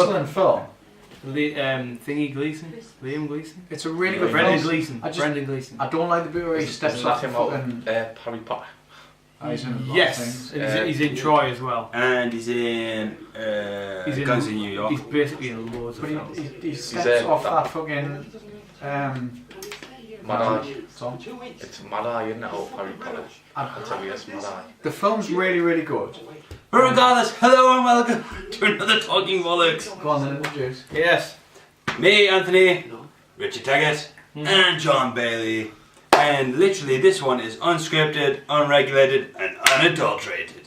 excellent film. Thingy Gleason? Liam Gleason? It's a really good Brendan film. Gleason. Brendan Gleason. I don't like the bit where he steps off the fucking... Harry Potter. He's in a lot of Yes, things. and he's in Troy as well. And he's in Guns in New York. He's basically in loads of But films. he steps off that fucking... Mad Eye. Tom. It's Mad Eye, isn't it? Oh, Harry Potter. I'll tell you, it's Mad Eye. The film's really, really good. But regardless, hello and welcome to another Talking Bollocks. Go on then, introduce. Yes. Me, Anthony, Richard Taggart, and John Bailey. And literally this one is unscripted, unregulated, and unadulterated.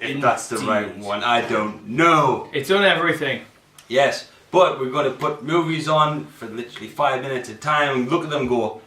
If that's the right one, I don't know. It's on everything. Yes, but we're going to put movies on for literally 5 minutes at a time and look at them and go,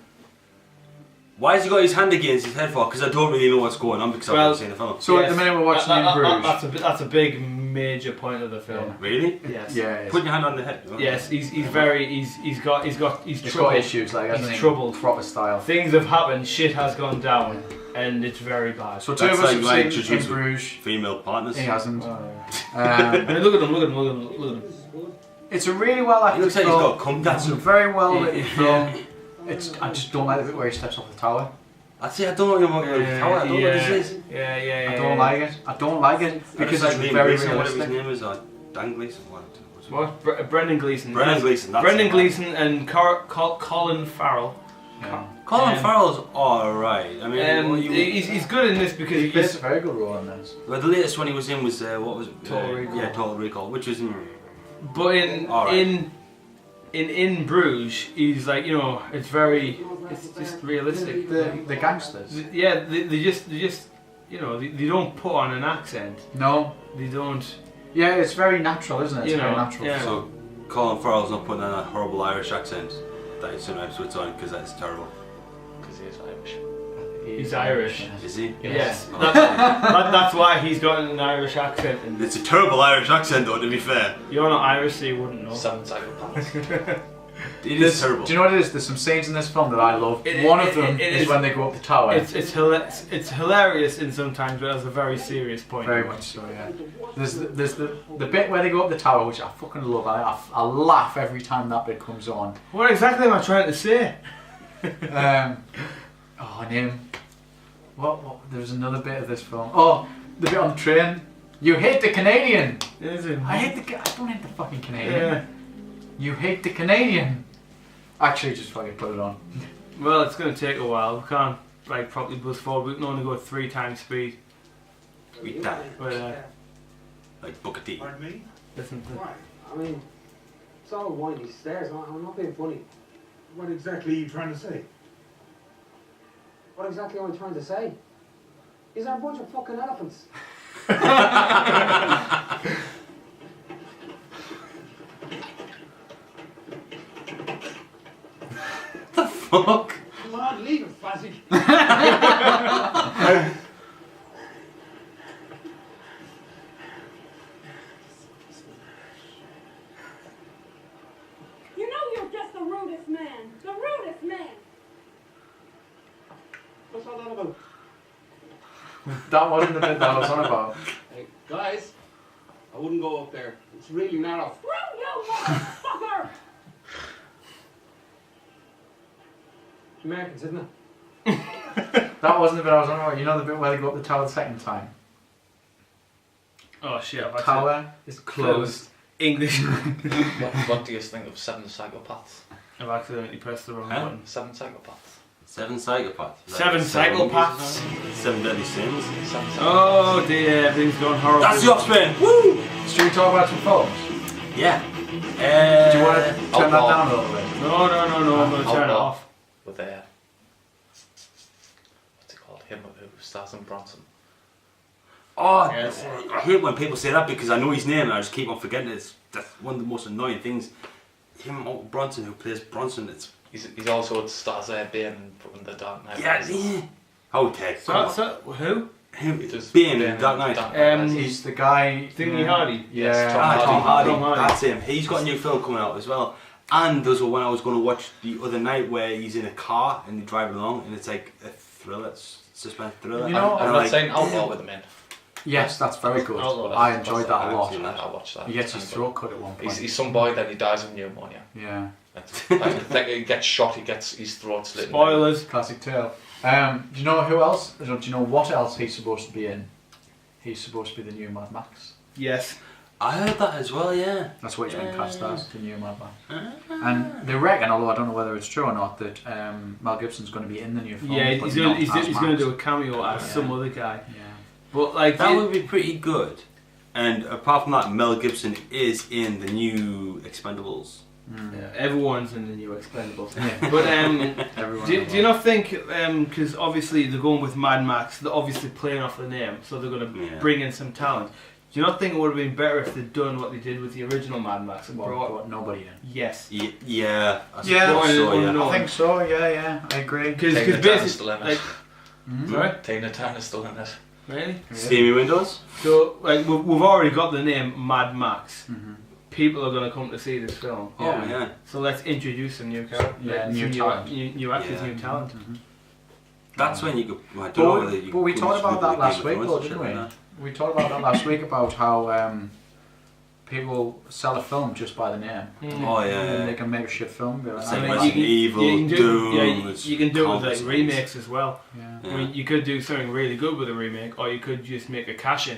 why has he got his hand against his head for? Because I don't really know what's going on because I've never seen the film. So at the minute we're watching In Bruges. That's a big major point of the film. Yeah. Really? Yes. Yeah. Putting your hand on the head. Oh. Yes, he's got He's troubled. got issues like He's troubled. Proper style. Things have happened, shit has gone down, and it's very bad. So two of us have seen In Bruges. Female partners. He hasn't. I mean, look at him. It's a really well acted He looks like film. he's got cum It's a dancing. very well written film. I just don't like the bit where he steps off the tower. I say I don't know what you're talking about. I don't know what this is. Yeah. I don't like it. I don't like it because it's very Whatever his realistic. name is, or Dan Gleason. What? Brendan Gleeson. Brendan Gleason. That's Brendan the Gleeson and Colin Farrell. Yeah. Colin Farrell's alright. I mean, he's good in this because He plays a very good role in this. well, the latest one he was in was what was it? Total Recall. Yeah, Total Recall, which was. But in Bruges, he's like, you know, it's just realistic. The gangsters. Yeah, they just you know, they don't put on an accent. No. They don't. Yeah, it's very natural, isn't it? It's very natural. Yeah. So Colin Farrell's not putting on a horrible Irish accent that he sometimes puts on because that's terrible. Because he is Irish. He's Irish. Is he? Yes. Oh. That's why he's got an Irish accent. And It's a terrible Irish accent though, to be fair. you're not Irish, so you wouldn't know. 7 Psychopaths. It is terrible. Do you know what it is? There's some scenes in this film that I love. It- One it- of them it is is- when they go up the tower. It's hilarious in sometimes, but that's a very serious point. Very much so, yeah. There's the bit where they go up the tower, which I fucking love. I laugh every time that bit comes on. What exactly am I trying to say? What? There was another bit of this film. Oh, the bit on the train. You hate the Canadian. Is it? I don't hate the fucking Canadian. Yeah. You hate the Canadian. Actually, just fucking put it on. Well, it's going to take a while. We can't properly buzz forward. We can only go 3 times speed. We die. But Like Booker T. Pardon me? listen to Why? I mean, it's all windy stairs. I'm not being funny. What exactly are you trying to say? What exactly am I trying to say? Is there a bunch of fucking elephants? Fuck. Come on, leave it, Fuzzy. You know you're just the rudest man. The rudest man. What's all that about? That wasn't the bit that I was on about. Hey, guys, I wouldn't go up there. It's really narrow. Screw you, motherfucker! Americans, isn't it? That wasn't the bit I was on about. You know the bit where they go up the tower the second time? Oh shit! I've Tower is closed. English. What do you think of 7 Psychopaths? I've accidentally pressed the wrong Huh? button. 7 Psychopaths. 7 psychopaths. Is that 7 psychopaths. 7 deadly sins. 7 Psychopaths. Oh dear, everything's going horrible. That's the offspring. Woo! Should we talk about some films? Yeah. Do you want to turn that down a little bit? No, I'm going to turn it Outlaw. off. With what's it called? Him who stars in Bronson. Oh, Yes. I hate when people say that because I know his name and I just keep on forgetting it. That's one of the most annoying things. Him, Bronson, who plays Bronson, He's also stars Bane in The Dark Knight. yeah. Okay. So who? Him, There's Bane in Dark Knight. He's the guy. Thingy Hardy. Yeah. Yes, Tom Hardy. Tom Hardy. That's him. He's got a new film coming out as well. And there's one I was going to watch the other night where he's in a car and they drive along and it's like a thriller, suspense thriller. You know, I'm And not like, saying Outlaw with him in. Yes, that's very good. Outlaw. I enjoyed that a I lot. watched that. He gets his throat cut at one point. He's some boy, then he dies of pneumonia. Yeah. I think he gets shot, he gets his throat slit. Spoilers. Classic tale. Do you know who else? Do you know what else he's supposed to be in? He's supposed to be the new Mad Max. Yes. I heard that as well, yeah. That's what he's been cast as, the new Mad Max. And they reckon, although I don't know whether it's true or not, that Mel Gibson's going to be in the new film. Yeah, but he's not going as to Max. do a cameo as some other guy. Yeah. But like That would be pretty good. And apart from that, Mel Gibson is in the new Expendables. Yeah, everyone's in the new Expendables. Yeah. But Everyone do knows. you not think, because obviously they're going with Mad Max, they're obviously playing off the name, so they're going to Yeah. bring in some talent. Do you not think it would have been better if they'd done what they did with the original Mad Max and Well, brought? brought nobody in. Yes. Yeah, I Yeah. suppose so, yeah. No. I think so, yeah, I agree. Because Tina Turner's basically, still in it. like, sorry, Tina Turner's still in it. really? Steamy Windows? So like we've already got the name Mad Max. Mhm. People are going to come to see this film. Oh, yeah. So let's introduce some new characters. Yeah, new talent. New actors, Yeah. new talent. Mhm. That's when you go. I don't know whether you But we could talked just about Google that last Game of week, Thrones though, and didn't shit we? like that. We talked about that last week about how people sell a film just by the name. Oh, And yeah. they can make a shit film. Be like, It's I like mean, Resident Evil, you can do, Doom, yeah, it's you can do it with countless like things. remakes as well. yeah. Yeah. I mean, you could do something really good with a remake, or you could just make a cash in.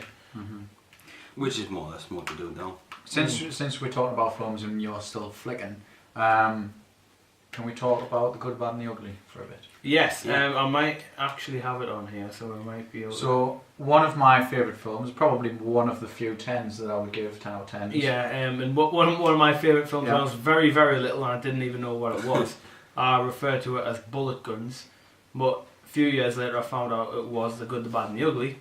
Which is more or less what to do now. Since we're talking about films and you're still flicking, can we talk about The Good, Bad and the Ugly for a bit? Yes, Yeah. I might actually have it on here, so I might be able to. So, one of my favourite films, probably one of the few 10s that I would give 10 out of 10. Yeah, and one of my favourite films when I Yeah. was very, very little and I didn't even know what it was, I referred to it as Bullet Guns, but a few years later I found out it was The Good, the Bad and the Ugly.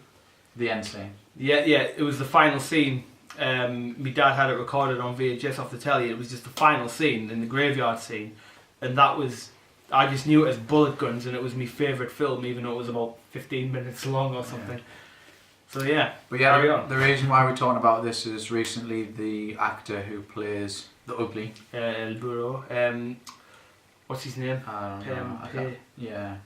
The end scene. Yeah, it was the final scene. My dad had it recorded on VHS off the telly. It was just the final scene in the graveyard scene, and that was, I just knew it as Bullet Guns, and it was my favourite film, even though it was about 15 minutes long or something. So yeah, But carry yeah, on. the reason why we're talking about this is recently the actor who plays the Ugly. El Burro. What's his name? I don't know. I can't- yeah.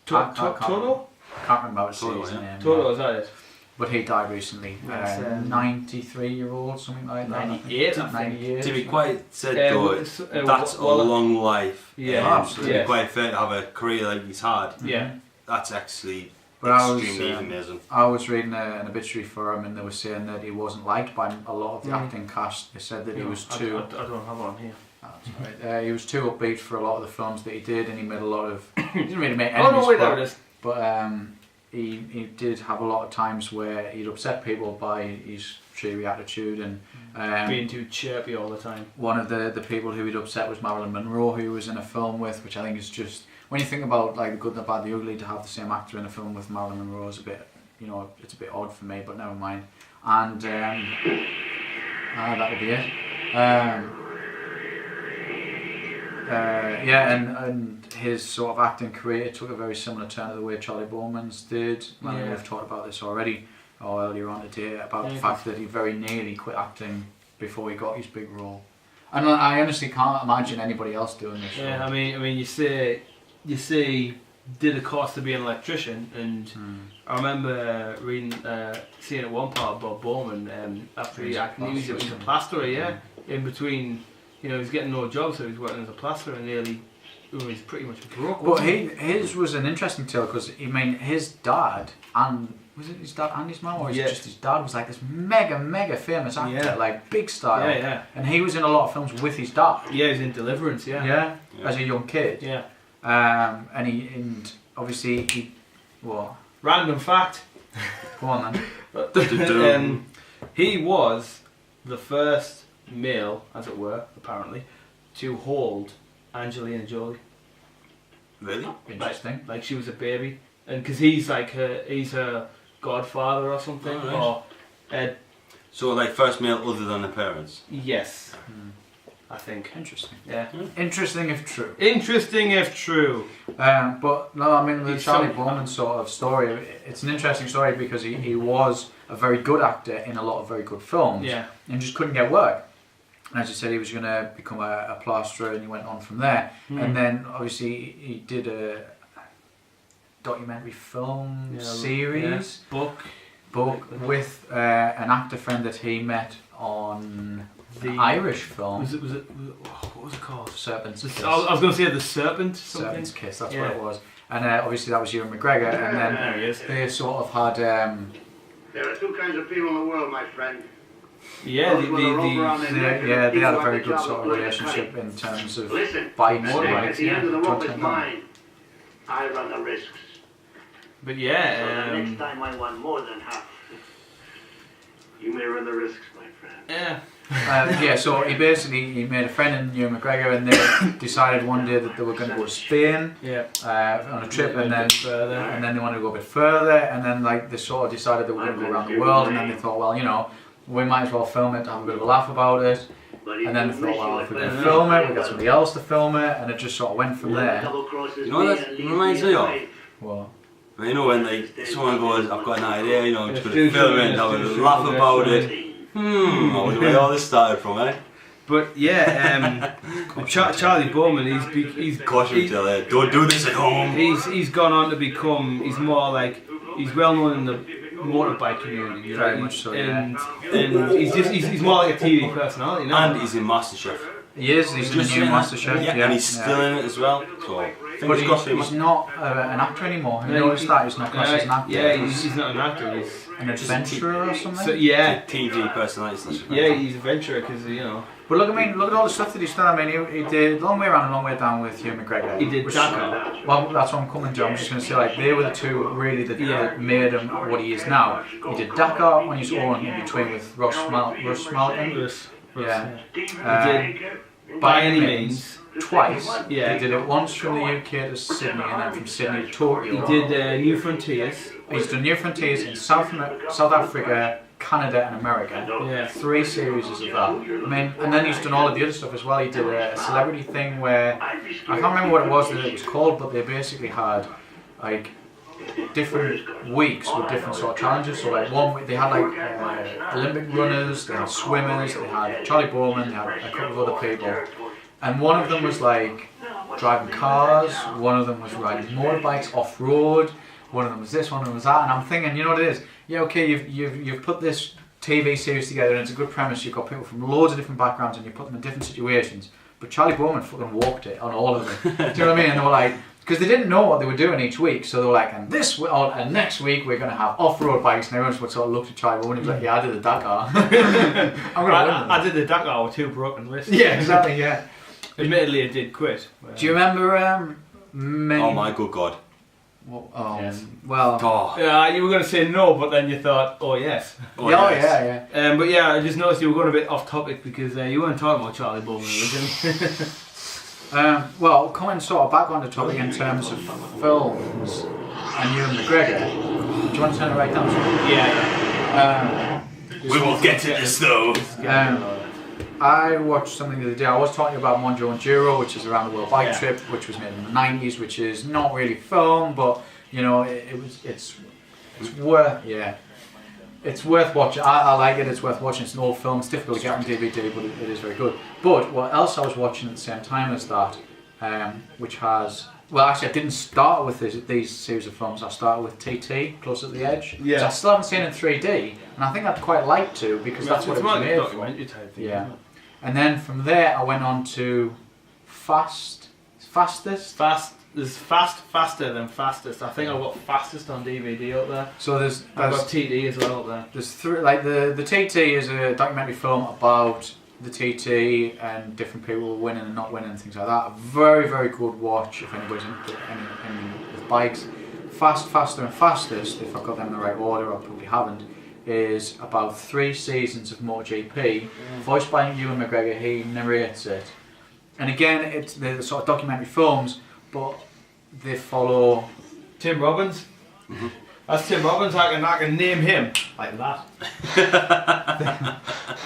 Toto? Can't remember how to say Toto, his yeah. name. Toto, is that it? But he died recently. That's, 93-year-old, something like that. 98, I think. 98. To be quite said Uh, though, what's- that's a well, long life. Yeah, To be yes. quite fair to have a career like he's had, Yeah. that's actually But I was, extremely amazing. I was reading an obituary for him, and they were saying that he wasn't liked by a lot of the acting cast. They said that he was too. I don't have it on here. That's right. He was too upbeat for a lot of the films that he did, and he made a lot of. He didn't really make Oh enemies, no, wait, but, there it is. but he did have a lot of times where he'd upset people by his cheery attitude, and Being too chirpy all the time. one of the people who he'd upset was Marilyn Monroe, who he was in a film with, which I think is just, when you think about like The Good, the Bad, the Ugly, to have the same actor in a film with Marilyn Monroe is a bit, it's a bit odd for me, but never mind. And that would be it. And his sort of acting career took a very similar turn to the way Charlie Bowman's did. And Yeah. we've talked about this already, or earlier on today, about the Yeah. fact that he very nearly quit acting before he got his big role. And I honestly can't imagine anybody else doing this. Yeah, role. I mean, you say did a course to be an electrician, and I remember reading, seeing at one part Bob Bowman after he acted, he was a plasterer, yeah. In between, he was getting no job, so he was working as a plasterer, and nearly he was pretty much broke. But wasn't he? his was an interesting tale because his dad and was it his dad and his mum, or was it Yeah. just his dad was like this mega famous actor, Yeah. like big style. Yeah. And he was in a lot of films with his dad. Yeah, he was in Deliverance, Yeah, as a young kid. Yeah. And obviously he what? Random fact. Go on then. He was the first male, as it were, apparently, to hold Angelina Jolie. Really? Interesting. Like she was a baby, and because he's her godfather or something. Oh, Or So like first male other than the parents. yes, I think. Interesting. Yeah. Interesting if true. Interesting if true. But no, I mean the He's Charlie so- Bowman sort of story. It's an interesting story because he was a very good actor in a lot of very good films. Yeah. And just couldn't get work. And as you said, he was going to become a plasterer, and he went on from there. And then obviously he did a documentary film Yeah, series. Book. book with an actor friend that he met on the Irish film. Was it? What was it called? Serpent's Kiss. I was going to say The Serpent. Something. Serpent's Kiss, that's what it was. And obviously that was Ewan McGregor, and then they sort of had... There are two kinds of people in the world, my friend. Yeah, they had a very good sort of relationship in terms of buying motorbikes. At the end of the rope is mine. I run the risks. But So the next time I want more than half. You may run the risks, my friend. yeah. So he made a friend in Ewan McGregor, and they decided one day that they were going to go to Spain on a trip, and then they wanted to go a bit further, and then like they sort of decided they were going to go around the world, and then they thought, well, you know, we might as well film it, have a bit of a laugh about it, and then they thought, well, if we're going to film it, we've got somebody else to film it, and it just sort of went from there. You know what that reminds me of? What? You know when like someone goes, I've got an idea, you know, I'm just going to film it and have a laugh about it. I wonder where all this started from, eh? But yeah, Charlie Bowman, he's Caution tell it, don't do this at home. He's gone on to become, he's more like, he's well known in the motorbike community, you know, Very much so, and he's more like a TV personality, you know? And he's in MasterChef. He is, he's in the new MasterChef. Yeah, and he's still in it as well. So But he's not an actor anymore. Have you noticed that? He's not classed as an actor. Yeah, he's not an actor. He's an adventurer or something. So, yeah, TV personality. Yeah, he's an adventurer because you know. But look, I mean, look at all the stuff that he's done. I mean, he did Long Way Around and Long Way Down with Hugh McGregor. He did Dakar. Well, that's what I'm coming to. I'm just going to say, like, they were the two really that made him what he is now. He did Dakar on his own in between with Russ Malcolm. Yeah. He did By Any Means. Twice. Yeah. He did it once from the UK to Sydney and then from Sydney to Tokyo. He did New Frontiers. He's done New Frontiers in South Africa, Canada and America. Yeah. 3 series of that. I mean, and then he's done all of the other stuff as well. He did a celebrity thing where, I can't remember what it was that it was called, but they basically had like different weeks with different sort of challenges. So like one week they had like Olympic runners, they had swimmers, they had Charlie Bowman, they had a couple of other people. And one of them was like driving cars, one of them was riding motorbikes off-road, one of them was this, one of them was that, and I'm thinking, you know what it is? Yeah, okay, you've put this TV series together and it's a good premise, you've got people from loads of different backgrounds and you put them in different situations, but Charlie Bowman fucking walked it on all of them. Do you know what I mean? And they were like, because they didn't know what they were doing each week, so they were like, and next week we're going to have off-road bikes, and everyone sort of looked at Charlie Bowman and he was like, yeah, I did the Dakar. I did the Dakar with 2 broken wrists. Yeah, exactly, yeah. Admittedly, I did quit. Do you remember Oh my good God. Yes. Well... Oh. Yeah, you were going to say no, but then you thought, oh yes. Yeah. But yeah, I just noticed you were going a bit off topic because you weren't talking about Charlie Bowman originally. Well, coming sort of back on the topic in terms of films and Ewan McGregor, do you want to turn it right down? Yeah. We will get to this though. I watched something the other day. I was talking about Monjo Enduro, which is around the world bike trip, which was made in the 90s, which is not really film, but you know, it's worth watching. I like it. It's worth watching. It's an old film. It's difficult to get on DVD, but it is very good. But what else I was watching at the same time as that, which has... Well, actually, I didn't start with these series of films. I started with TT, Close at the Edge. Yeah. I still haven't seen it in 3D, and I think I'd quite like to, because that's what it was made for. Type thing, yeah. And then from there, I went on to Fastest. There's Faster than Fastest. I think I've got Fastest on DVD up there. So I've got TT as well up there. There's 3, like the TT is a documentary film about the TT and different people winning and not winning and things like that. A very, very good watch if anybody's into any with bikes. Faster and Fastest, if I've got them in the right order, I probably haven't, is about 3 seasons of MotoGP, voiced by Ewan McGregor. He narrates it. And again, it's the sort of documentary films, but they follow... Tim Robbins? Mm-hmm. That's Tim Robbins, I can name him like that.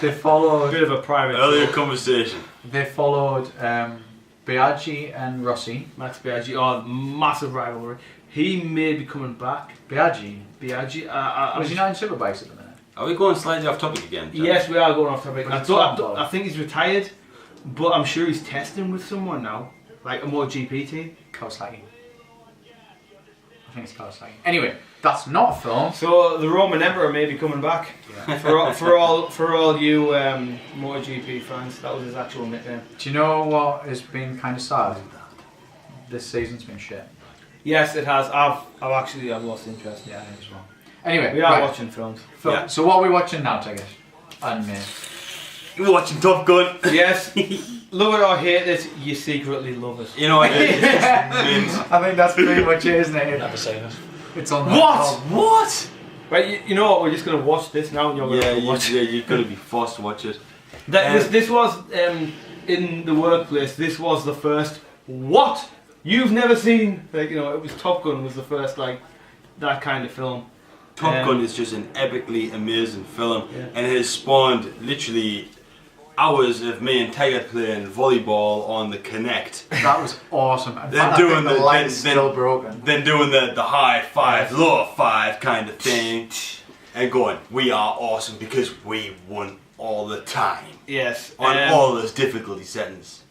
They followed... A bit of a private... Earlier conversation. They followed Biaggi and Rossi. Max Biaggi, massive rivalry. He may be coming back. Biaggi? Was he not in Superbikes at the minute? Are we going slightly off topic again? John? Yes, we are going off topic. I think he's retired, but I'm sure he's testing with someone now. Like a MotoGP team. Kawasaki. think it's Kawasaki. Anyway, that's not a film. So the Roman Emperor may be coming back. Yeah. For all you MotoGP fans, that was his actual nickname. Do you know what has been kind of sad? This season's been shit. Yes, it has. I've lost interest. Yeah, as well. Anyway, We are right. watching films. Yeah. So what are we watching now, Tiggett? And me. You're watching Top Gun. Yes, love it or hate it, you secretly love it. You know what? It I think that's pretty much it, isn't it? Never seen it. It's on. What? What? Right, you know what? We're just gonna watch this now, and you're gonna watch it. You're gonna be forced to watch it. This was in the workplace. This was the first. What? You've never seen? Like, you know, it was Top Gun was the first like that kind of film. Top Gun is just an epically amazing film, Yeah. and it has spawned literally hours of me and Tiger playing volleyball on the Connect. That was awesome. In Then fact, I doing think the the- light's then- still broken. Then doing the high five, low five kind of thing, and going, we are awesome because we won all the time Yes. on all those difficulty settings.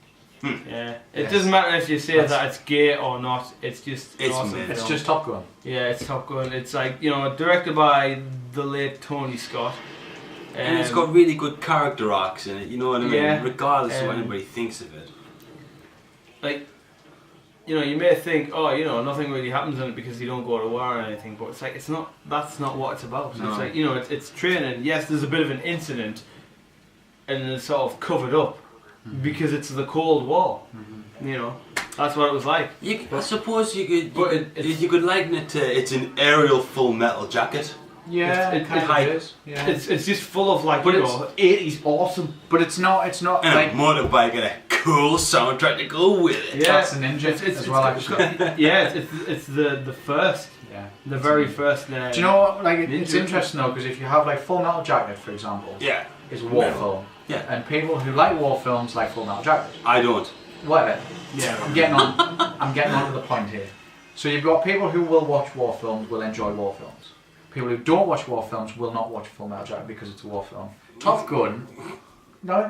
Yeah. It Yes. doesn't matter if you say That's- that it's gay or not. It's just an It's awesome mint. It's film. just Top Gun. Yeah, it's Top Gun. It's like, you know, directed by the late Tony Scott. And it's got really good character arcs in it, you know what I mean? Yeah. Regardless of what Um, anybody thinks of it. like, you know, you may think, oh, you know, nothing really happens in it because you don't go to war or anything, but it's like, it's not, that's not what it's about. No. It's like, you know, it's training. Yes, there's a bit of an incident and it's sort of covered up because it's the Cold War. You know, that's what it was like. I suppose you But you could liken it to, it's an aerial Full Metal Jacket. Yeah, It's- it kind it's- of is. Yeah. It's just full of like, But you it's- know, 80s awesome. But it's not. It's not And like a motorbike and a cool soundtrack to go with it. Yeah. that's a ninja as well. Actually, Yeah, it's the first, yeah. the very first. Do you know what? Like, it's Ninja. interesting though, because if you have like Full Metal Jacket, for example, Yeah, is a war Yeah. film, yeah. and people who like war films like Full Metal Jacket. I don't. Whatever. Yeah. I'm getting on. I'm getting on to the point here. So you've got people who will watch war films, will enjoy war films. People who don't watch war films will not watch Full Metal Jacket because it's a war film. Top Gun. No,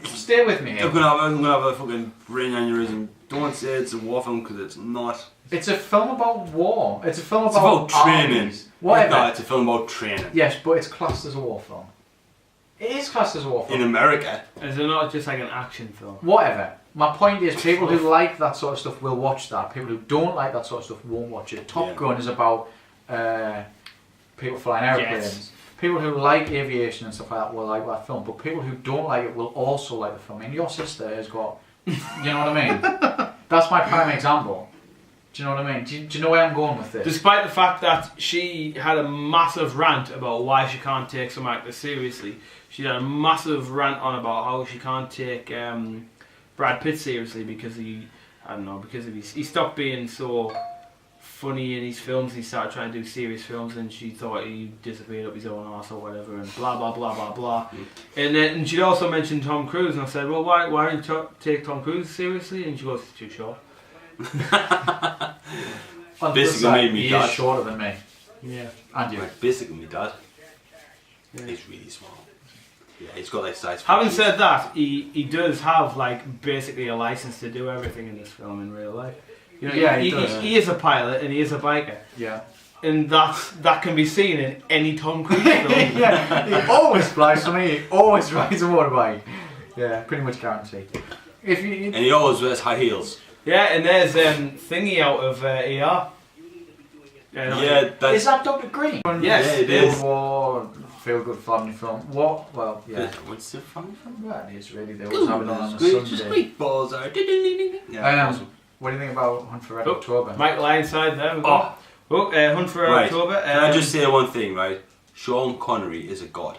stay with me I'm here. gonna have a fucking brain aneurysm. Don't say it's a war film because it's not. It's a film about war. It's a film It's about about training. armies. Whatever. No, it's a film about training. Yes, but it's classed as a war film. It is classed as a war film. In America. Is it not just like an action film? Whatever. My point is, people who like that sort of stuff will watch that. People who don't like that sort of stuff won't watch it. Top Yeah. Gun is about people flying airplanes. Yes. People who like aviation and stuff like that will like that film. But people who don't like it will also like the film. I mean, your sister has got, you know what I mean? That's my prime example. Do you know what I mean? Do you know where I'm going with this? Despite the fact that she had a massive rant about why she can't take some actors seriously, she had a massive rant on about how she can't take Brad Pitt seriously because he stopped being so funny in his films. He started trying to do serious films, and she thought he disappeared up his own arse or whatever, and blah blah blah blah blah. And she'd also mentioned Tom Cruise, and I said, well, why don't you take Tom Cruise seriously? And she goes, it's too short. On the Basically flip side, made me he dad. is shorter than me. Yeah. And you. Like, basically, my dad. Yeah. He's really small. Yeah, he's got like size. Having 50s. said that, he does have like basically a license to do everything in this film in real life. You know, Yeah, he does. he is a pilot and he is a biker, Yeah. and that can be seen in any Tom Cruise film. Yeah, he always flies for me. He always rides a motorbike. Yeah, pretty much guaranteed. If you, And he always wears high heels. Yeah, and there's Thingy out of ER. Yeah, that's. is that Dr. Green? Yes, Yeah, it World is. War, feel good family film. What? Well, yeah. What's the fun from? Yeah, it is really. They always have it on a Just Sunday. great balls are. Yeah, awesome. What do you think about Hunt for Red Oh, October? Michael Ironside there. we go. Hunt for Right. October. Can I just say one thing, right? Sean Connery is a god.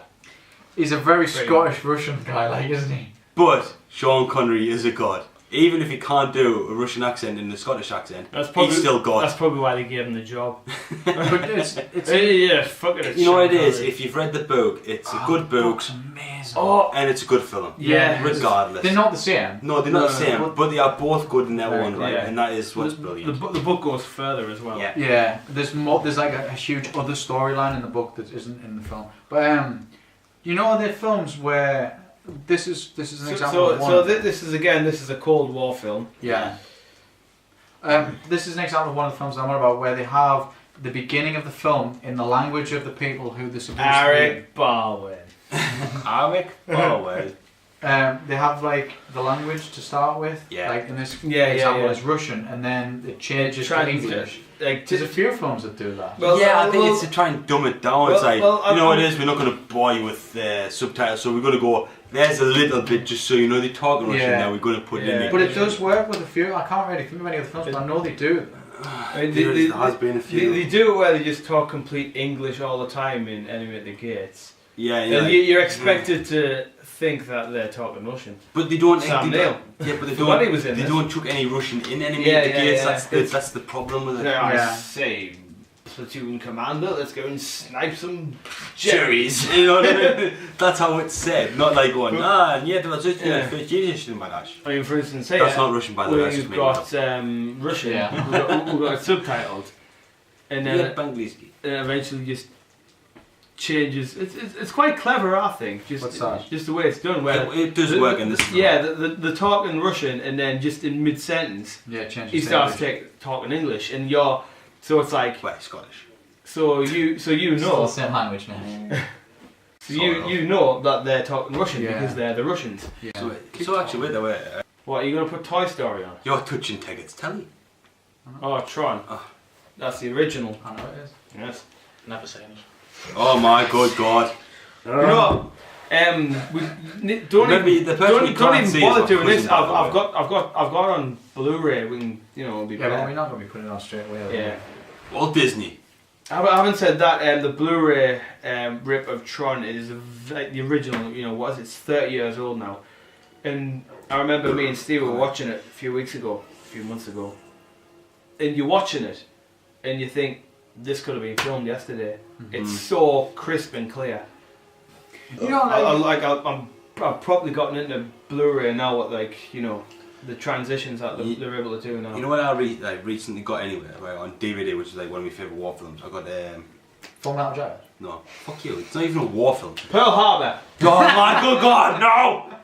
He's a very Pretty Scottish Russian guy, like, isn't he? But Sean Connery is a god. Even if he can't do a Russian accent and a Scottish accent, That's probably, he's still god. That's probably why they gave him the job. But it's Yeah, fuck it. You know what it Sean is? Connery. If you've read the book, it's a good book book's amazing. Oh, and it's a good film. yeah. Regardless. They're not the same. No, they're not No, the no, same, no. but they are both good in their Very own good, right, yeah. and that is what's The brilliant. book goes further as well. Yeah. Yeah, there's more. There's like a huge other storyline in the book that isn't in the film. But you know, there are films where this is an example of one. So this is a Cold War film. Yeah. This is an example of one of the films I'm on about where they have the beginning of the film in the language of the people who they're supposed Eric Barwin. Eric Barwin. They have like the language to start with. Yeah. Like in this Yeah, example, yeah. it's Russian, and then it changes to English. Like, There's a few films that do that. Well, yeah, I think well- it's to try and dumb it down. It's well- like, well, you know what I'm- it is, we're not going to bore you with subtitles, so we're going to go, there's a little bit just so you know they talk Russian Yeah. now, we're going to put it in Yeah. there. But it does work with a few. I can't really think of any other films, but I know they do. I mean, There has been a few. They do it where they just talk complete English all the time in Enemy at the Gates. Yeah, yeah. And you're expected to think that they're talking Russian. But they don't. Sam they Neill. don't yeah, but they Forgot don't. he was in they this. don't chuck any Russian in Enemy Yeah, at the yeah, Gates. yeah. That's the problem with it. I Yeah. say, platoon commander, let's go and snipe some Jerry's. You know what I mean? That's how it's said. Not like going, yeah, that's just Yeah. my gosh. I mean, for instance, That's not Russian, by the way. That's just we've made it got up. Russian, Yeah. we've got it subtitled, and then Yeah, Bangliski. and eventually just changes. It's quite clever, I think. What's that? Just the way it's done. Where It does work in this. Yeah, the talk in Russian, and then just in mid sentence, Yeah, it changes. he to starts English. talking English, and you're so it's like Well, Scottish. so you Still know the same language, man. so you know that they're talking Russian Yeah. because they're the Russians. Yeah. So actually, wait a way. What are you gonna put Toy Story on? You're touching tickets. Tell me. Oh, Tron. Oh. That's the original. I know it is. Yes. Never seen it. Oh my good God. You know, don't Maybe even, the person who don't can't even see bother is doing my this. cousin, by the I've got on Blu-ray. We can, it'll be Yeah, but better. we're not going to be putting it on straight away. are we? Yeah. Walt Disney. Having said that, the Blu-ray rip of Tron is the original. You know, what is it? It's 30 years old now. And I remember me and Steve were watching it a few months ago. And you're watching it, and you think this could have been filmed yesterday. It's so crisp and clear. You know, like, I've probably gotten into Blu-ray now. What the transitions that they're able to do now. You know what I recently got anyway, right, on DVD, which is like one of my favourite war films. I got Full Metal Jacket. no, fuck you. It's not even a war film. Pearl Harbor. Oh my good God, no!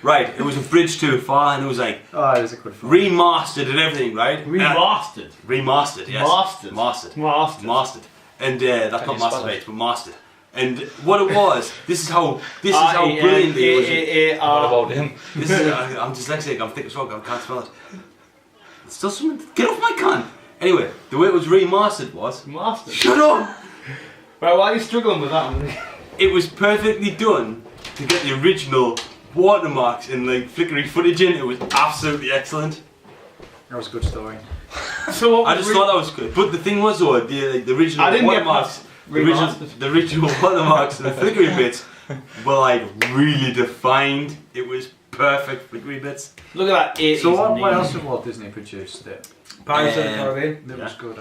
Right, it was a bridge too far, and it was like Oh, it is a good film. remastered and everything, right? Remastered. Remastered, yes. Mastered. Mastered. Mastered. Mastered. And that's Can not you spell masturbate, it? but mastered. And what it was, this is how brilliantly it was. What about him? This is, I'm dyslexic, I'm thick as fuck, I can't spell it. It's still something, get off my can! Anyway, the way it was remastered was, Mastered. shut up! Right, why are you struggling with that? It was perfectly done to get the original watermarks and like flickery footage in. It was absolutely excellent. That was a good story. So I just thought that was good. But the thing was though, the original I didn't get watermarks, past the original watermarks and the flickery bits were like really defined. It was perfect flickery bits. Look at that 80s. So what name. else have Walt Disney produced that Pirates of the Caribbean. was good?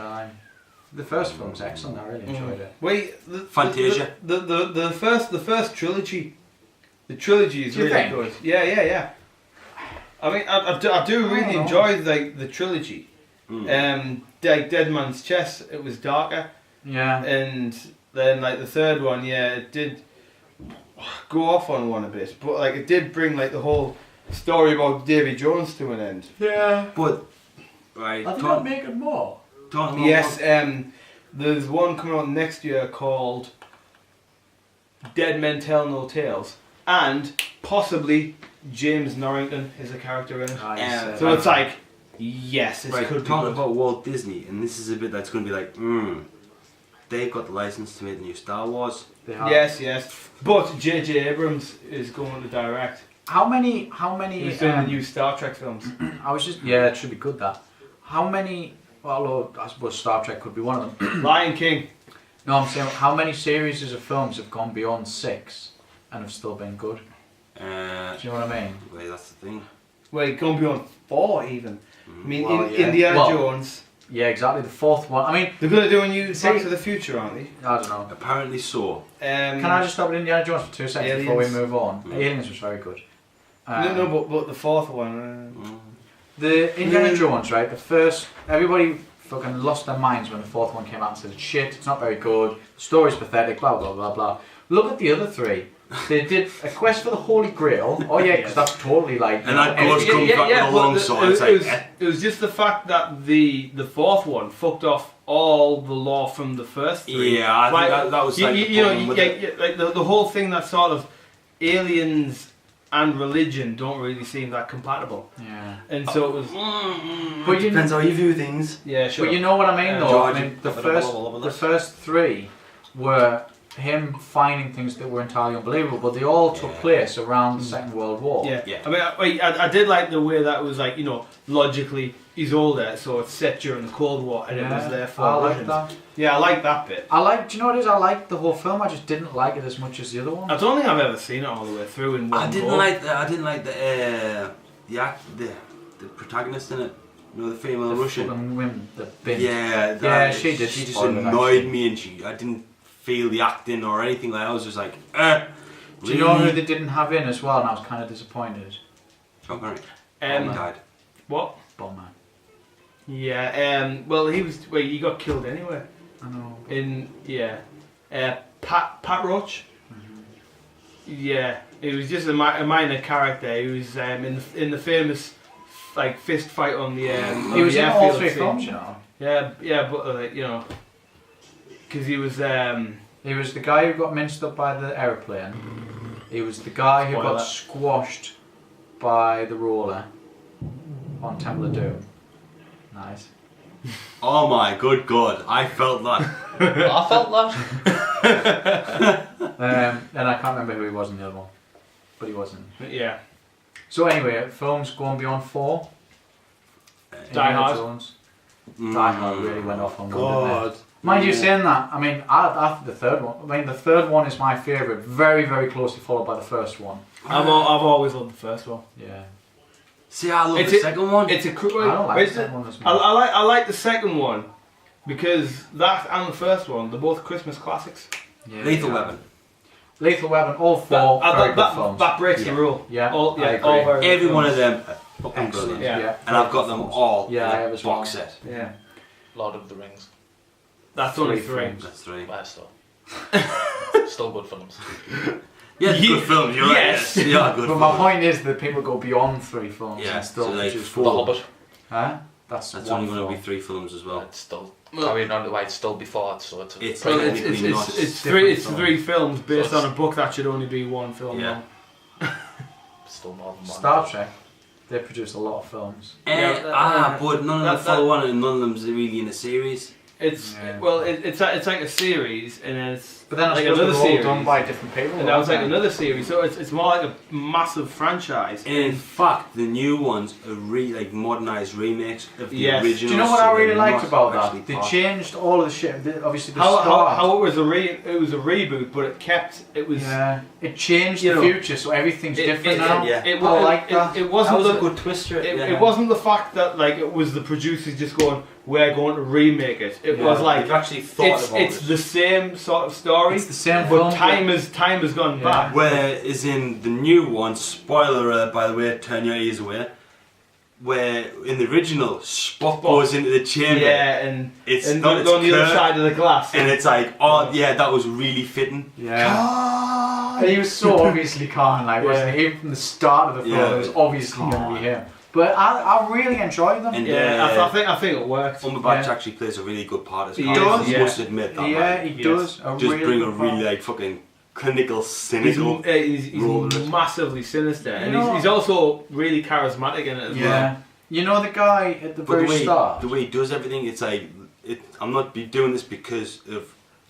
The first film was excellent. I really enjoyed it. Wait, Fantasia. The first trilogy. The trilogy is Do you really think? good. Yeah. I mean, I do really know. enjoy the trilogy. Like Dead Man's Chest, it was darker, Yeah. and then like the third one, yeah, it did go off on one a bit, but like it did bring like the whole story about Davy Jones to an end. Yeah. But right, Have you not making more? Yes, there's one coming out next year called Dead Men Tell No Tales, and possibly James Norrington is a character in it. So it's like, yes, it right, could be talking good. about Walt Disney, and this is a bit that's going to be like, they've got the license to make the new Star Wars. They have. Yes, but J.J. Abrams is going to direct. How many? He's doing the new Star Trek films. I was just. Yeah, it should be good. That. How many? Well, I suppose Star Trek could be one of them. Lion King. No, I'm saying how many series of films have gone beyond 6 and have still been good? Do you know what I mean? Wait, that's the thing. Wait, going beyond 4 even. I mean, Well, yeah. Indiana Well- Jones. Yeah, exactly. The fourth one. I mean, They're going to do a new See- Back to the Future, aren't they? I don't know. Apparently so. Can I just stop at Indiana Jones for 2 seconds before we Aliens. move on? Aliens was very good. but the fourth one. The Indiana Jones, right? The first, everybody fucking lost their minds when the fourth one came out and said, shit, it's not very good, the story's pathetic, blah blah blah blah. Look at the other 3. They did A Quest for the Holy Grail. Oh yeah, because that's totally like. And that goes comes back with a long sword. It was just the fact that the fourth one fucked off all the lore from the first three. Yeah, I think that was like the problem with it. like the whole thing that sort of aliens and religion don't really seem that compatible. Yeah. And so it was. But you Depends how you view things. Yeah, sure. But you know what I mean, though. George, I mean, the blah, first three were him finding things that were entirely unbelievable, but they all took place around the Second World War. Yeah. Yeah. I mean, I did like the way that was like, you know, logically he's older, so it's set during the Cold War, and it was there for I like Russians. that. Yeah, I like that bit. Do you know what it is? I liked the whole film. I just didn't like it as much as the other one. I don't think I've ever seen it all the way through in one I didn't go. like the protagonist in it. You know, the female Russian. Fucking women, the binge. Yeah, she did She just spoil it, annoyed actually. me, and I didn't feel the acting or anything like that. I was just like, Do you know who they didn't have in as well? And I was kind of disappointed. John Barry. He Um, died. what? Bummer. Yeah. Well, he got killed anyway. I know. Pat Roach. Yeah, he was just a minor character. He was in the famous like fist fight on the. He was in all airfield three scene. films, you know. Yeah, but you know, because he was. He was the guy who got minced up by the aeroplane. He was the guy who got Spoiler. squashed by the roller on Temple of Doom. Nice. Oh my good God, I felt that. I felt that. And I can't remember who he was in the other one, but he wasn't. Yeah. So anyway, films going beyond 4. Die Indiana Hard. Jones. Die Hard really went off on one, didn't God. it? Mind you saying that, I mean, I think the third one. I mean, the third one is my favourite, very, very closely followed by the first one. I've always loved the first one. Yeah. See, I love It's the a- second one. It's a I don't like the second one as much. I like the second one because that and the first one they're both Christmas classics. Yeah, Lethal yeah. Weapon. Lethal Weapon, all 4 very good films. That breaks Yeah. the rule. Yeah, all I agree. very Every good one of films. them, fucking Excellent. brilliant. Yeah. And I've got them all Yeah, in I a have as well. box set. Yeah, Lord of the Rings. that's only 3 3. films. That's 3. But still. Still good films. Yeah, it's good films. You're Yes. right. Yeah, good But films. my point is that people go beyond 3 films Yeah, and still so like produce 4. The Hobbit. Huh? That's That's one only going to film. be 3 films as well. It's still carrying on the way. It's still before it, so it's. It's Well, like- it's Technically not. it's Different 3 films based So on a book that should only be 1 film. Yeah. long. still more than one. Star Trek. They produce a lot of films. But none of them that- follow on, and none of them's really in a series. It's Yeah. well, it's like a series, and then it's But then I like suppose another they're all series, done by different people. and that was like aren't they? another series. So it's more like a massive franchise. And in fact, the new ones are like modernised remakes of the Yes. original. Do you know what I really liked about that? They changed. changed all of the shit. Obviously, the How start. it was it was a reboot, but it was. Yeah, it changed You the know, future, so everything's different now. yeah. It, I like that. It That wasn't was a the, good twist to it. yeah. it wasn't the fact that like it was the producers just going, we're going to remake it. It Yeah. was like They've actually thought about it's it. the same sort of story, It's the same but film. time has gone Yeah. back. Whereas in the new one, spoiler alert, by the way, turn your ears away. Where in the original, Spock goes into the chamber. Yeah, and It's and not. on It's the other Kirk, side of the glass. and it's like, oh yeah, that was really fitting. Yeah. And he was so obviously Khan, like, wasn't he? Even from the start of the film, Yeah. it was obviously going to be him. But I really enjoyed them. And yeah, I think it worked. Cumberbatch Yeah. actually plays a really good part as He Khan. does, You yeah. must admit that. Yeah, man. he Yes. does. A Just really bring a good really part. like fucking clinical, He's, cynical. he's role in it. massively sinister, and You know he's also really charismatic in it as Yeah. well. You know the guy at the But very start? the way he does everything, it's like I'm not doing this because of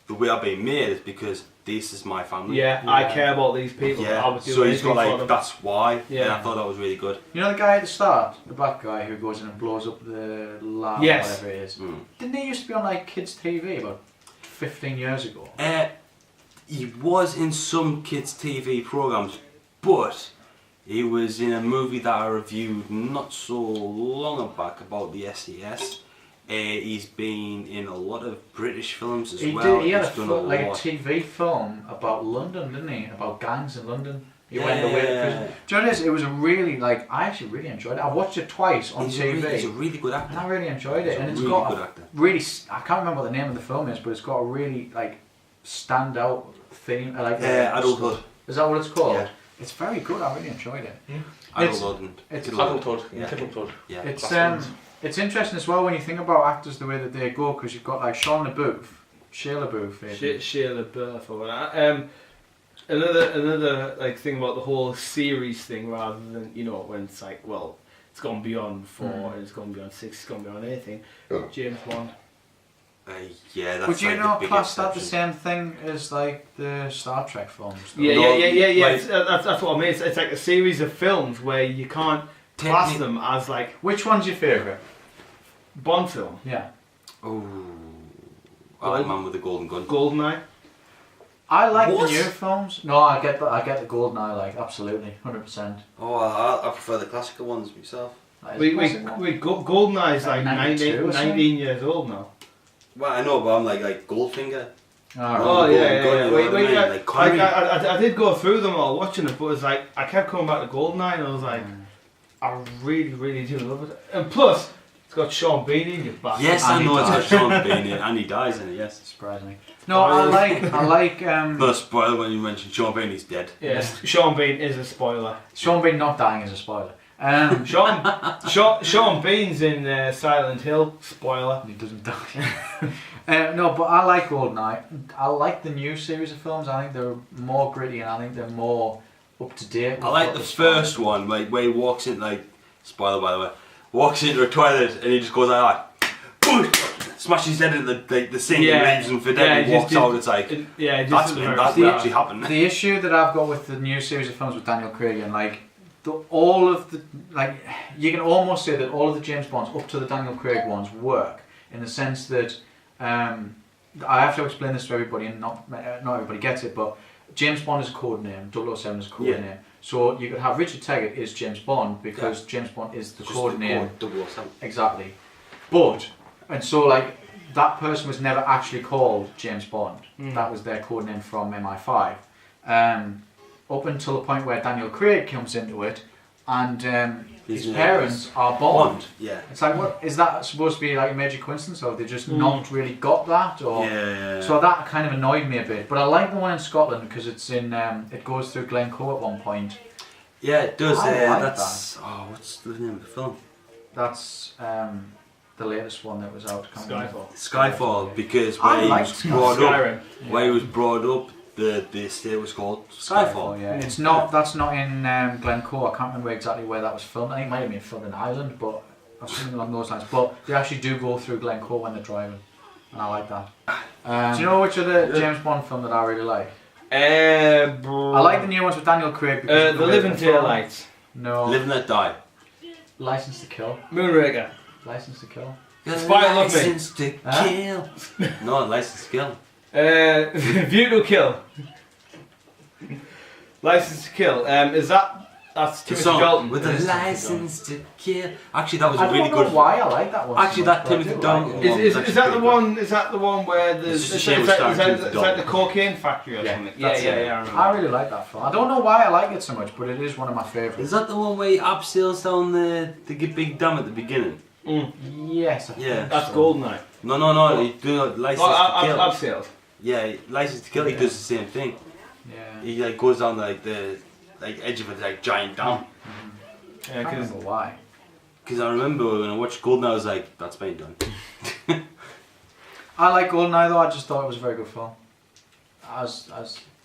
the way I've been made. It's because this is my family. Yeah, I care about these people. I Yeah. would do So he's anything got for like them. that's why. And Yeah. I thought that was really good. You know the guy at the start? The black guy who goes in and blows up the lab, Yes. whatever it is. Mm. Didn't he used to be on like kids' TV about 15 years ago? He was in some kids' TV programs, but he was in a movie that I reviewed not so long back about the SES. He's been in a lot of British films as He well. did. He had He's done a like a lot. TV film about London, didn't he? About gangs in London. He Yeah. went away to prison. Do you know this? It was a really like I actually really enjoyed it. I watched it twice on He's TV. he's a really good actor. and I really enjoyed He's it, a and it's really got good a actor. really. I can't remember what the name of the film is, but it's got a really like standout theme. I like Adulthood. Is that what it's called? Yeah. It's very good. I really enjoyed it. I It's- wouldn't. it's- Yeah. It's interesting as well when you think about actors the way that they go, because you've got like Shia LaBeouf, Shia LaBeouf or whatever. Another like thing about the whole series thing, rather than when it's like, well, it's gone beyond 4 and it's gone beyond 6, it's gone beyond anything. James Bond. Yeah, that's Would you like not the class biggest that the exception. same thing as like the Star Trek films? though? Yeah. like- That's what I mean. It's like a series of films where you can't class them as like Which one's your favourite? Bond film. Yeah. Oh, I like Man with the Golden Gun. Goldeneye. I like What? the new films. No, I get the GoldenEye, like absolutely, 100%. Oh, I prefer the classical ones myself. That is a classic one. Goldeneye is like 92 or something? 19 years old now. Well, I know, but I'm like Goldfinger. Alright. Oh Golden yeah. Gun, you know what I mean? Yeah. Like Connery. I did go through them all watching it, but it was like I kept coming back to Goldeneye, and I was like, I really do love it. And plus, it's got Sean Bean in it. Yes, I know it's got Sean Bean in it, and he dies in it. Yes. Surprisingly. No, I like Not a spoiler when you mention Sean Bean. He's dead. Yes, Sean Bean is a spoiler. Sean Bean not dying is a spoiler. Sean Bean's in Silent Hill. Spoiler. He doesn't die. No, but I like GoldenEye. I like the new series of films. I think they're more gritty and I think they're more up to date. I like the first one, like where he walks in, like spoiler by the way, walks into a toilet and he just goes like, smashes his head into the sink and leaves him for dead and walks out. It's like that's what actually happened. The issue that I've got with the new series of films with Daniel Craig and like all of the you can almost say that all of the James Bonds up to the Daniel Craig ones work in the sense that I have to explain this to everybody and not everybody gets it, but James Bond is a code name, 007 is a code name. So you could have Richard Teggett is James Bond because James Bond is the code name. 007. Exactly. But and so like that person was never actually called James Bond. That was their code name from MI5. Up until the point where Daniel Craig comes into it, and his parents are Bond. Yeah. It's like, what is that supposed to be like a major coincidence, or have they just not really got that? Or Yeah. so that kind of annoyed me a bit. But I like the one in Scotland because it's in it goes through Glencoe at one point. Yeah, it does. I like That's what's the name of the film? That's the latest one that was out. Skyfall, because I where he like was brought up, Skyrim. where he was brought up, the estate was called Skyfall. Yeah, it's not. That's not in Glencoe. I can't remember exactly where that was filmed. I think it might have been filmed in Ireland, but or something along those lines. But they actually do go through Glencoe when they're driving, and I like that. Do you know which other James Bond film that I really like? I like the new ones with Daniel Craig. Because The Living Daylights. No. Live and Let Die. License to Kill. Moonraker. License to Kill. Spy Love Me. License to Kill. No, License to Kill. View to Kill. License to Kill. That's The Timothy song Dalton. with a license to kill. Actually, that was I a really don't know good. why I like that one. Actually, so that much, but I Timothy do Dalton like it. one. Is That's that the pretty one? Is that the one where the It's just a is shame that it started is with that the Dalton. cocaine factory or Yeah, something? that's Yeah. it. I remember. I really like that film. I don't know why I like it so much, but it is one of my favourites. Is that the one where he abseils down the big dam at the beginning? Yes. I think Yeah. That's so. Goldeneye. No. He do License to Kill. Abseiled. Yeah, License to Kill. He does the same thing. Yeah. He like goes down like the edge of a giant dam. Yeah, I can't remember why. Because I remember when I watched Golden, I was like, that's been done. I like GoldenEye though. I just thought it was a very good film. As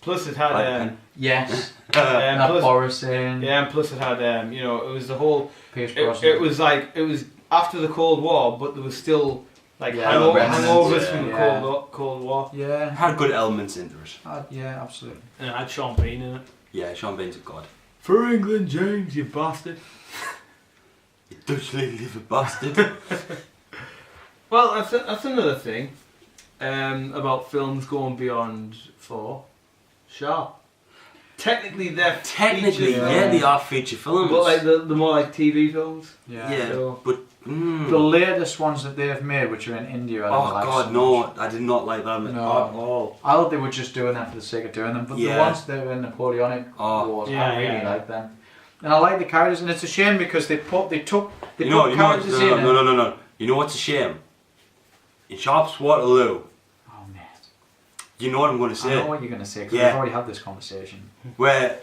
plus it had yes, and that plus, Boris in. yeah, and plus it had it was the whole. Pierce It Brosnan. was after the Cold War, but there was still like Yeah, hangovers remnants, from the yeah. Cold War. Yeah. Had good elements into it. Yeah, absolutely. And it had Sean Bean in it. Yeah, Sean Bean's a god. For England, James, you bastard. You Dutchly live a bastard. Well, that's another thing about films going beyond 4. Sure. Technically, they're Technically, feature yeah, films, they are feature films. but like the more like TV films. yeah, So- but The latest ones that they've made, which are in India, I oh don't like god, so no, much. I did not like them No. at all. I thought they were just doing that for the sake of doing them, but the Yeah. ones that were in Napoleonic Oh. Wars, Yeah, I really yeah. like them. And I like the characters, and it's a shame because they put You know, characters in. no. You know what's a shame? In Sharp's Waterloo, Oh mate. You know what I'm going to I say? know what you're going to say because Yeah. we've already had this conversation. Where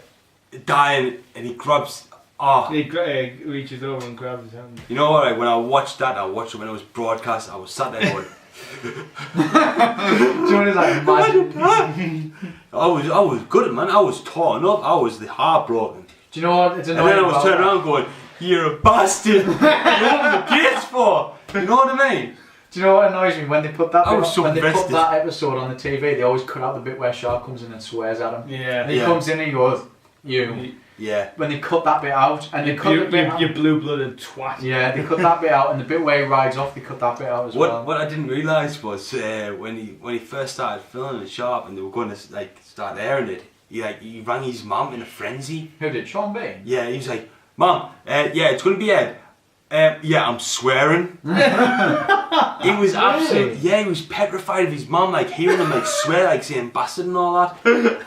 dying and he grabs. Oh, He reaches over and grabs his hand. you know what? When I watched that, I watched it when it was broadcast. I was sat there going, Do you want to like imagine? I was good, man. I was torn up. I was heartbroken. Do you know what? It's And annoying. then I was about turning that? around going, "You're a bastard! What are the gates for?" You know what I mean? Do you know what annoys me when they put that? I was so when they put invested. that episode on the TV, they always cut out the bit where Sharp comes in and swears at him. Yeah. And he Yeah. comes in and he goes, "You." Yeah. When they cut that bit out, and they cut the bit out. You blue-blooded twat. Yeah, they cut that bit out, and the bit where he rides off, they cut that bit out as well. What I didn't realise was when he first started filming it Sharp and they were going to like start airing it, he rang his mum in a frenzy. Who did? Sean Bean? Yeah, he was like, "Mum, yeah, it's going to be aired. Yeah, I'm swearing." He was absolutely, yeah, he was petrified of his mum, like hearing him like swear, like saying bastard and all that.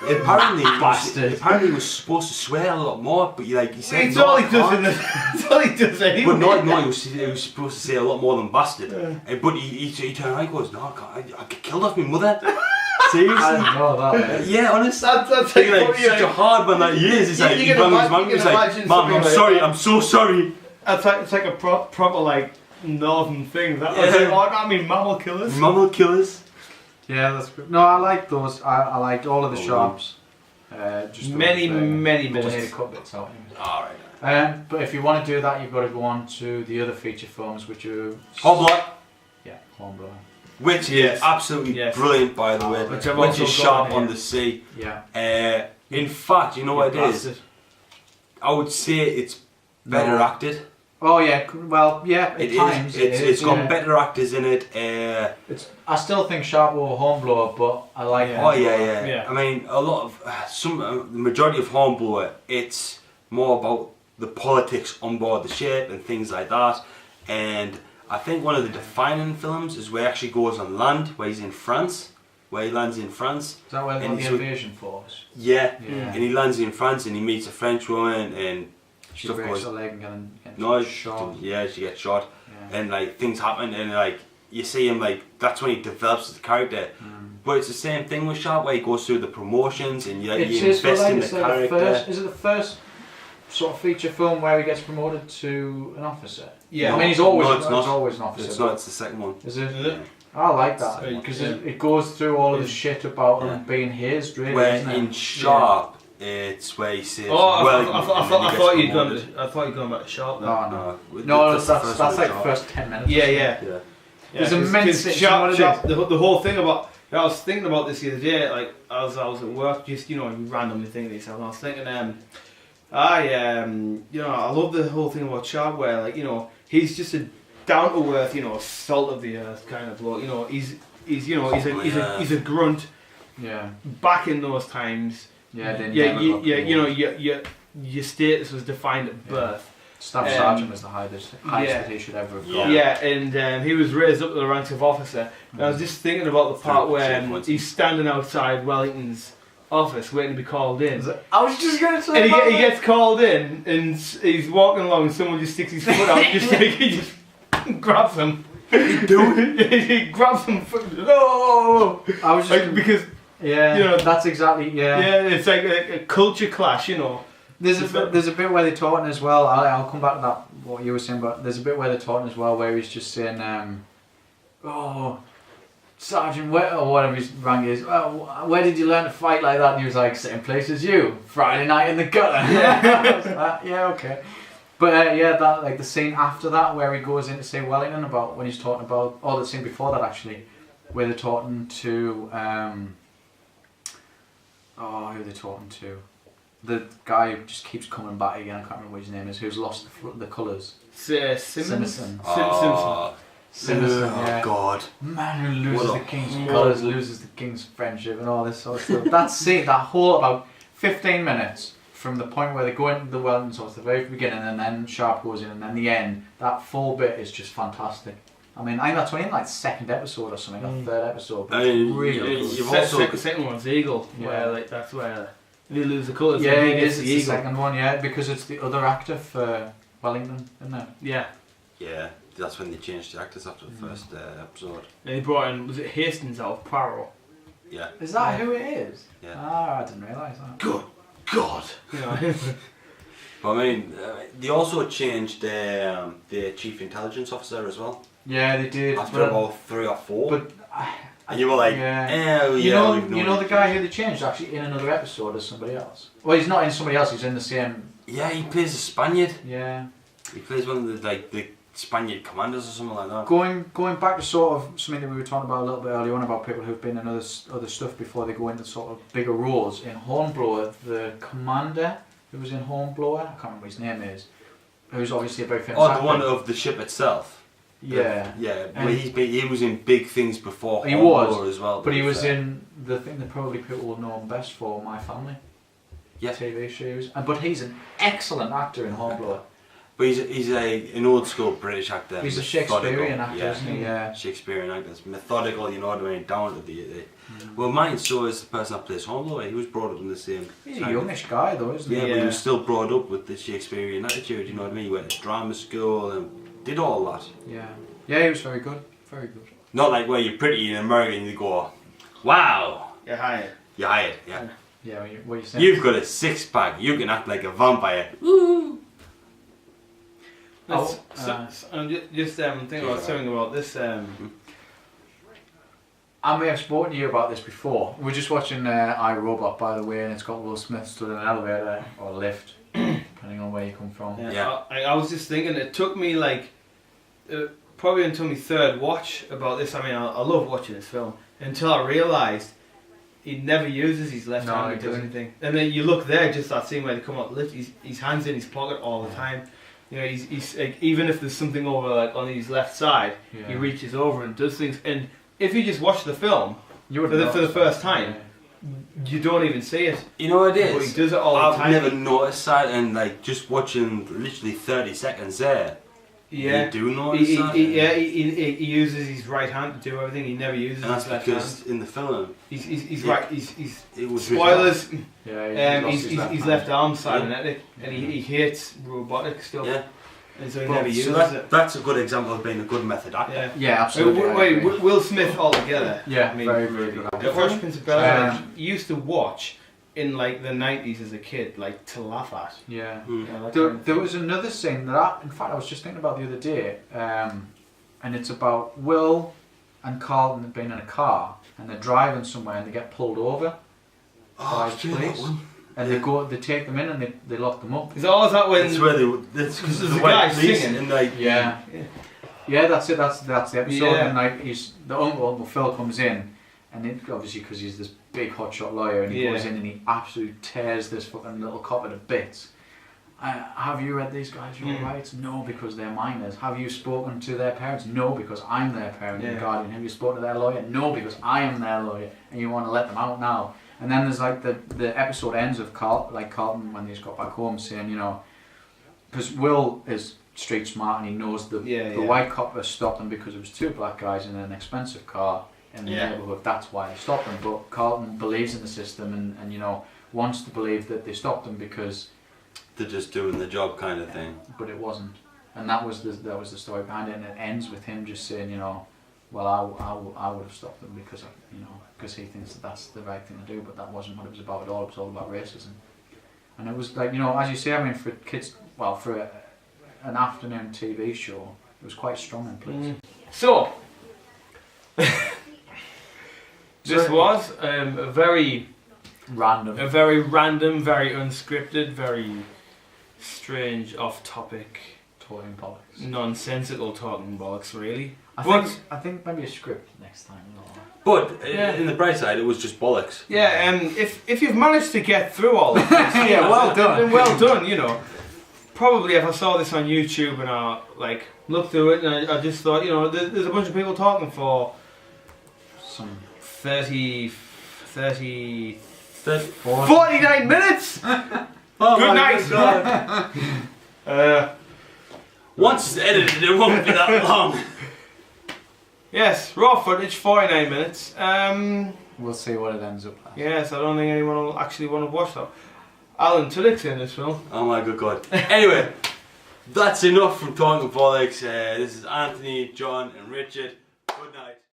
Apparently, he was supposed to swear a lot more, but he said, It's "No, all I he does can't." in the. It's all he does anyway. But no, he was supposed to say a lot more than bastard. But he turned around and goes, "No, I can't. I get killed off my mother." Seriously? I didn't know that. Mate. Yeah, honestly. That's Like, such a hard man that he is. He's like, you he can rang his mum, imagine- he was you can like, imagine "Mum, something I'm like sorry, that. I'm so sorry." It's like a proper like northern thing. That was Yeah. like, I mean, mammal killers. Mammal killers. Yeah, that's good. No, I like those. I liked all of the Sharps. Just Many those, minutes. But we need to cut bits out. Anyway. Alright. But if you want to do that, you've got to go on to the other feature films, which are Hornblower, Yeah, Hornblower. which Yes. is absolutely Yes. brilliant, by the way. Which I've Which also is got Sharp on on here. the Sea. Yeah. In fact, you know what it is? Bastard. I would say it's better No. acted. Oh yeah. Well, yeah. At It is. times, It's got yeah. better actors in it. I still think Sharp or Hornblower, but I like. Yeah. Oh Hornblower. yeah. I mean, a lot of the majority of Hornblower, it's more about the politics on board the ship and things like that. And I think one of the defining films is where he actually goes on land, where he's in France, where he lands in France. Is that where And the he's- invasion force? Yeah. Yeah. And he lands in France and he meets a French woman and She stuff breaks goes. her leg and getting No, shot. yeah, she gets shot, Yeah. and like things happen, and like you see him like that's when he develops as a character. But it's the same thing with Sharp, where he goes through the promotions and you invest in the character. Is it the first sort of feature film where he gets promoted to an officer? Yeah. I mean, he's always No, it's not. always an officer. It's not. It's the second one. Is it? Is it? I like that So, because yeah. it goes through all of the shit about Yeah. him being hazed, really. Where isn't it? in Sharp, it's where he says, Oh, I Wellington, thought and then he gets you'd promoted. gone back to Sharp then. No, no, No, no. that's That's the first that's one, like the Sharp. first 10 minutes. Yeah, or yeah. something. Yeah. There's Cause immense things. You know what it Sharp, is? the whole thing about. I was thinking about this the other day, like as I was at work, just you randomly thinking to yourself. And I was thinking, I love the whole thing about Sharp, where he's just a down to earth, salt of the earth kind of bloke. He's a grunt. Yeah. Back in those times, Then your status was defined at birth. Staff sergeant was the highest that he should ever have got. Yeah, and he was raised up to the ranks of officer. And I was just thinking about the part where he's standing outside Wellington's office waiting to be called in. I was just going to say. And he gets called in, and he's walking along, and someone just sticks his foot out, he just grabs him. He grabs him. No! I was just because that's exactly it's like a culture clash, There's a bit where they're talking as well. I'll come back to that what you were saying, but there's a bit where they're talking as well where he's just saying, Sergeant, or whatever his rank is. Where did you learn to fight like that? And he was like, same place as you, Friday night in the gutter. Yeah, okay. But that like the scene after that where he goes in to say Wellington about when he's talking about, or the scene before that actually, where they're talking to who they're talking to. The guy who just keeps coming back again, I can't remember what his name is, who's lost the colours. Simmons? Simpson. Simpson, yeah. God. Man who loses What the a king's moron. colours, loses the king's friendship and all this sort of stuff. That scene, that whole about 15 minutes from the point where they go into the Wellington source, the very beginning, and then Sharp goes in, and then the end, that full bit is just fantastic. I mean, I think that's only in like second episode or something, or third episode, but it's really good. You've also The second one's Eagle, Yeah. where that's where they lose the colours. Yeah, and he it gets is. the It's the Eagle. second one, because it's the other actor for Wellington, isn't it? Yeah. Yeah, that's when they changed the actors after the first episode. And he brought in, was it Hastings out of Poirot? Yeah. Is that who it is? Yeah. Ah, I didn't realise that. Good God. You know. But I mean, they also changed their chief intelligence officer as well. Yeah, they did. After about 3 or 4. But and you were like, yeah. we've you no know the guy who they changed actually in another episode as somebody else. Well, he's not in somebody else. He's in the same. Yeah, he plays a Spaniard. Yeah. He plays one of the Spaniard commanders or something like that. Going back to sort of something that we were talking about a little bit earlier on about people who've been in other stuff before they go into sort of bigger roles. In Hornblower, the commander who was in Hornblower, I can't remember what his name is, who's obviously a very famous actor. The one of the ship itself. Yeah. Well, he was in big things before. He Hornblower was as well. but he was in the thing that probably people will know him best for, My Family. Yeah. TV shows, but he's an excellent actor in Hornblower. But he's an old school British actor. He's a methodical. Shakespearean actor, isn't he? Yeah. Shakespearean actors, methodical. You know what I mean? Down to the. Well, mine. So is the person that plays Hornblower. He was brought up in the same. He's a youngish guy though, isn't he? Yeah, but he was still brought up with the Shakespearean attitude. You know what I mean? He went to drama school and did all that. Yeah. Yeah, he was very good. Very good. Not like where you're pretty in America and you go, wow. You're hired. You're hired. Yeah. Yeah. What you saying? You've got a 6-pack. You can act like a vampire. I'm just thinking about something about this. I may have spoken to you about this before. We're just watching iRobot, by the way, and it's got Will Smith stood in an elevator or lift, depending on where you come from. Yeah. I was just thinking, it took me like probably until my third watch about this. I mean, I love watching this film until I realised he never uses his left hand to do anything. And then you look there, just that scene where they come out lift, his hands in his pocket all the time. You know, he's like, even if there's something over like on his left side, he reaches over and does things. And if you just watch the film for the first time, you don't even see it. You know what it is? But he does it all the time. I've never noticed that, and like just watching literally 30 seconds there. Yeah, you do notice that. He uses his right hand to do everything. He never uses his left because hand. in the film, he's right. He's it was spoilers. Yeah, his left arm cybernetic, and he hates robotic stuff. Yeah. And so he never uses it. That's a good example of being a good method actor. Yeah, absolutely. Wait, Will Smith altogether. Yeah, I mean, very good. The Fresh Prince of Bel-Air, you used to watch in like the 90s as a kid, like to laugh at. Yeah. There was another scene that in fact I was just thinking about the other day, and it's about Will and Carlton being in a car and they're driving somewhere and they get pulled over by the police. And they take them in and they lock them up. Is that when? That's where that's because the guy singing and like yeah, that's it. That's the episode. Yeah. And like the Uncle Phil comes in, and it, obviously because he's this big hotshot lawyer, and he goes in and he absolutely tears this fucking little copper to bits. Have you read these guys' human rights? No, because they're minors. Have you spoken to their parents? No, because I'm their parent and guardian. Have you spoken to their lawyer? No, because I am their lawyer, and you want to let them out now. And then there's like the episode ends of Carlton when he's got back home saying, you know, because Will is street smart and he knows the white copper stopped them because it was 2 black guys in an expensive car in the neighbourhood. That's why they stopped them. But Carlton believes in the system and you know wants to believe that they stopped them because they're just doing the job kind of thing. But it wasn't, and that was the story behind it. And it ends with him just saying, you know, well, I would have stopped them because because he thinks that that's the right thing to do, but that wasn't what it was about at all. It was all about racism. And it was like, you know, as you say, I mean, for kids, well, for an afternoon TV show, it was quite strong in place. So, this was a very random, very unscripted, very strange, off-topic, talking bollocks, nonsensical talking bollocks, really. I think maybe a script next time. But in the bright side, it was just bollocks. Yeah, if you've managed to get through all of this, well done. Then well done, you know. Probably if I saw this on YouTube and I like looked through it and I just thought, you know, there's a bunch of people talking for some 49 minutes. Oh Good my night. God. Once it's edited, it won't be that long. Yes, raw footage, 49 minutes. We'll see what it ends up as. Yes, I don't think anyone will actually want to watch that. Alan Tudyk's in this film. Oh my good God. Anyway, that's enough from Talking Bollocks. This is Anthony, John and Richard. Good night.